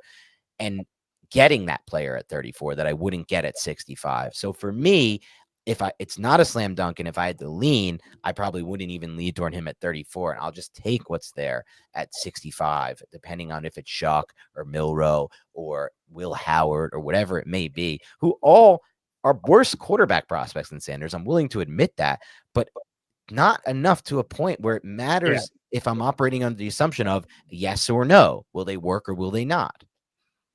and getting that player at 34 that I wouldn't get at 65. So for me, it's not a slam dunk, and if I had to lean, I probably wouldn't even lean toward him at 34, and I'll just take what's there at 65, depending on if it's Shuck or Milrow or Will Howard or whatever it may be, who all are worse quarterback prospects than Sanders. I'm willing to admit that, but not enough to a point where it matters if I'm operating under the assumption of yes or no. Will they work or will they not?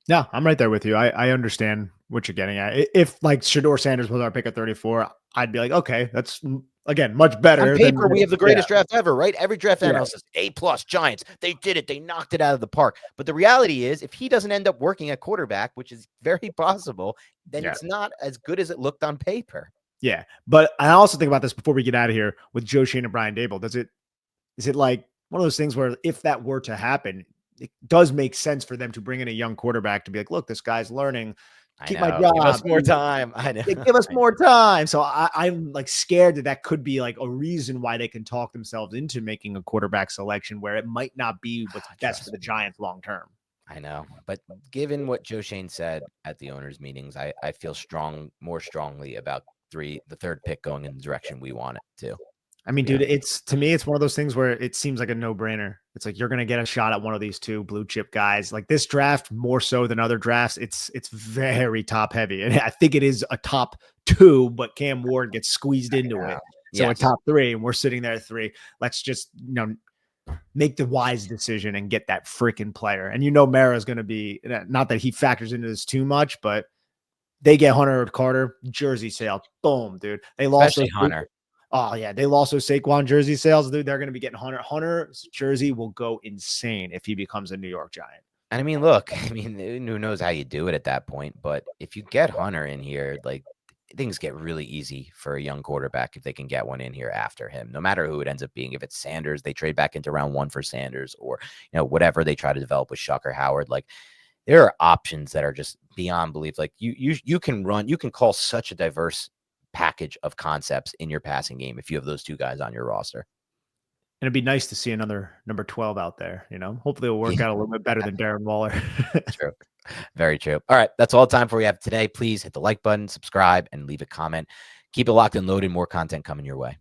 Yeah, I'm right there with you. I understand what you're getting at. If like Shedeur Sanders was our pick at 34, I'd be like, okay, that's again much better. On paper, than, we have the greatest draft ever, right? Every draft Yeah. analyst says A+ Giants. They did it. They knocked it out of the park. But the reality is, if he doesn't end up working at quarterback, which is very possible, then it's not as good as it looked on paper. Yeah, but I also think about this before we get out of here with Joe Shane and Brian Dable. Is it like one of those things where if that were to happen, it does make sense for them to bring in a young quarterback to be like, look, this guy's learning. Keep my job. Give us more time. I know. Give us more time. So I'm like scared that could be like a reason why they can talk themselves into making a quarterback selection where it might not be what's best for the Giants long term. I know, but given what Joe Shane said at the owners' meetings, I feel more strongly about the third pick going in the direction we want it to. I mean, dude, to me, it's one of those things where it seems like a no-brainer. It's like you're going to get a shot at one of these two blue chip guys. Like this draft, more so than other drafts, it's very top heavy, and I think it is a top 2, but Cam Ward gets squeezed into it. So a top 3, and we're sitting there at 3. Let's just make the wise decision and get that freaking player. And Mara is going to be, not that he factors into this too much, but they get Hunter Carter jersey sale. Boom, dude. They lost Hunter. Oh, yeah. They lost those Saquon jersey sales. Dude, they're going to be getting Hunter. Hunter's jersey will go insane if he becomes a New York Giant. And I mean, look, who knows how you do it at that point? But if you get Hunter in here, like, things get really easy for a young quarterback if they can get one in here after him, no matter who it ends up being. If it's Sanders, they trade back into round 1 for Sanders, or, whatever they try to develop with Shuck or Howard. Like, there are options that are just beyond belief. Like, you can call such a diverse package of concepts in your passing game if you have those two guys on your roster. And it'd be nice to see another number 12 out there. Hopefully it'll work out a little bit better than Darren Waller. True. Very true. All right. That's all the time for we have today. Please hit the like button, subscribe, and leave a comment. Keep it locked and loaded. More content coming your way.